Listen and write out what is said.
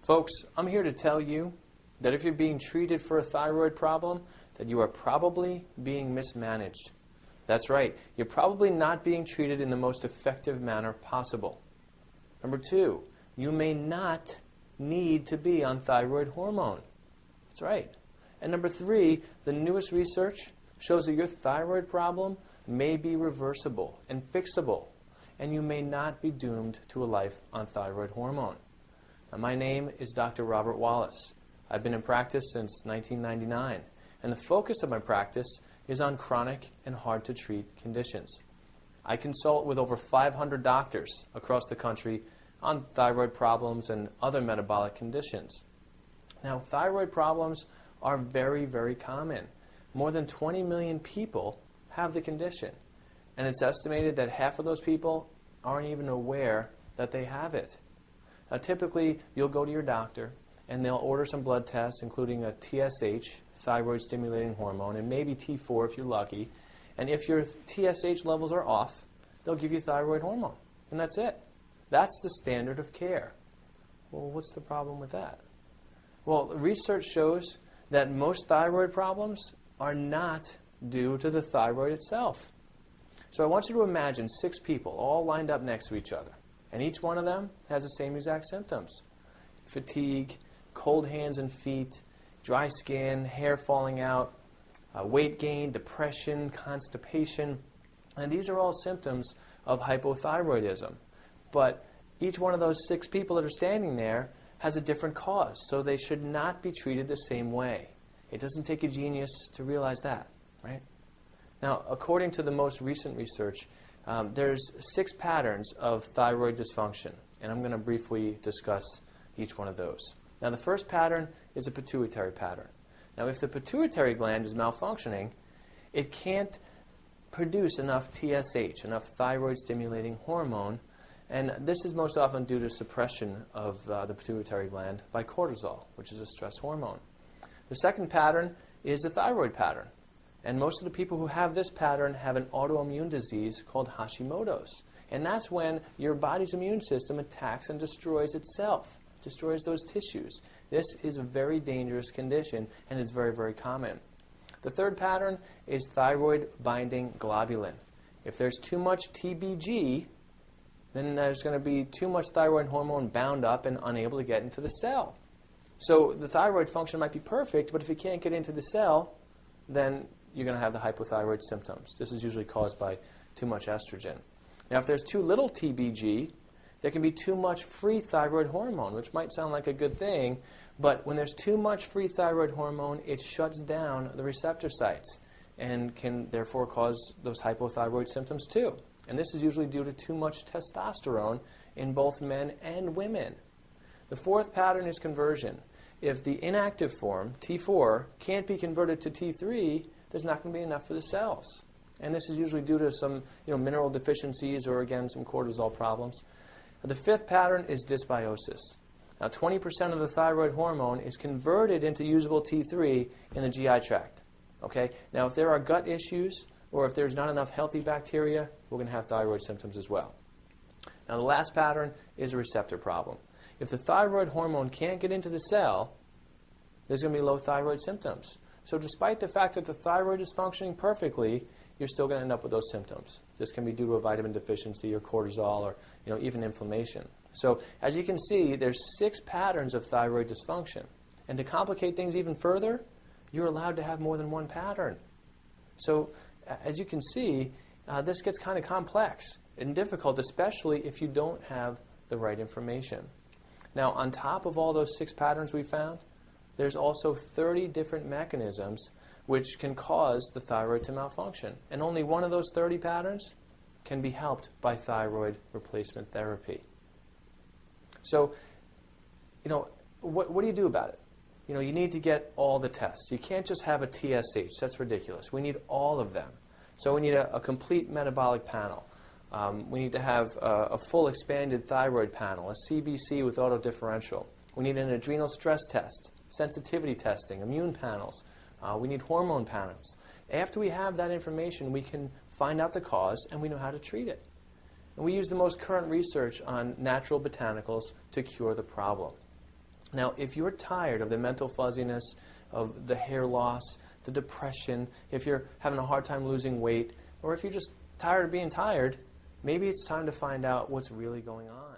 Folks, I'm here to tell you that if you're being treated for a thyroid problem, that you are probably being mismanaged. That's right, you're probably not being treated in the most effective manner possible. Number two, you may not need to be on thyroid hormone. That's right. And number three, the newest research shows that your thyroid problem may be reversible and fixable, and you may not be doomed to a life on thyroid hormone. Now, my name is Dr. Robert Wallace. I've been in practice since 1999, and the focus of my practice is on chronic and hard-to-treat conditions. I consult with over 500 doctors across the country on thyroid problems and other metabolic conditions. Now, thyroid problems are very, very common. More than 20 million people have the condition, and it's estimated that half of those people aren't even aware that they have it. Now, typically, you'll go to your doctor, and they'll order some blood tests, including a TSH, thyroid-stimulating hormone, and maybe T4 if you're lucky. And if your TSH levels are off, they'll give you thyroid hormone, and that's it. That's the standard of care. Well, what's the problem with that? Well, research shows that most thyroid problems are not due to the thyroid itself. So I want you to imagine 6 people all lined up next to each other, and each one of them has the same exact symptoms: fatigue, cold hands and feet, dry skin, hair falling out, weight gain, depression, constipation. And these are all symptoms of hypothyroidism. But each one of those 6 people that are standing there has a different cause, so they should not be treated the same way. It doesn't take a genius to realize that, right? Now, according to the most recent research, there's 6 patterns of thyroid dysfunction, and I'm going to briefly discuss each one of those. Now, the first pattern is a pituitary pattern. Now, if the pituitary gland is malfunctioning, it can't produce enough TSH, enough thyroid-stimulating hormone, and this is most often due to suppression of the pituitary gland by cortisol, which is a stress hormone. The second pattern is a thyroid pattern, and most of the people who have this pattern have an autoimmune disease called Hashimoto's, and that's when your body's immune system attacks and destroys itself, destroys those tissues. This is a very dangerous condition, and it's very, very common. The third pattern is thyroid-binding globulin. If there's too much TBG, then there's going to be too much thyroid hormone bound up and unable to get into the cell. So the thyroid function might be perfect, but if it can't get into the cell, then you're going to have the hypothyroid symptoms. This is usually caused by too much estrogen. Now, if there's too little TBG, there can be too much free thyroid hormone, which might sound like a good thing, but when there's too much free thyroid hormone, it shuts down the receptor sites and can therefore cause those hypothyroid symptoms too. And this is usually due to too much testosterone in both men and women. The fourth pattern is conversion. If the inactive form, T4, can't be converted to T3, there's not going to be enough for the cells. And this is usually due to some mineral deficiencies or, again, some cortisol problems. The fifth pattern is dysbiosis. Now, 20% of the thyroid hormone is converted into usable T3 in the GI tract. Okay? Now, if there are gut issues or if there's not enough healthy bacteria, we're going to have thyroid symptoms as well. Now, the last pattern is a receptor problem. If the thyroid hormone can't get into the cell, there's going to be low thyroid symptoms. So despite the fact that the thyroid is functioning perfectly, you're still going to end up with those symptoms. This can be due to a vitamin deficiency or cortisol or even inflammation. So as you can see, there's 6 patterns of thyroid dysfunction. And to complicate things even further, you're allowed to have more than one pattern. So as you can see, this gets kind of complex and difficult, especially if you don't have the right information. Now, on top of all those 6 patterns we found, there's also 30 different mechanisms which can cause the thyroid to malfunction. And only one of those 30 patterns can be helped by thyroid replacement therapy. So, what do you do about it? You need to get all the tests. You can't just have a TSH. That's ridiculous. We need all of them. So we need a complete metabolic panel. We need to have a full expanded thyroid panel, a CBC with autodifferential. We need an adrenal stress test, sensitivity testing, immune panels. We need hormone panels. After we have that information, we can find out the cause and we know how to treat it. And we use the most current research on natural botanicals to cure the problem. Now, if you're tired of the mental fuzziness, of the hair loss, the depression, if you're having a hard time losing weight, or if you're just tired of being tired, maybe it's time to find out what's really going on.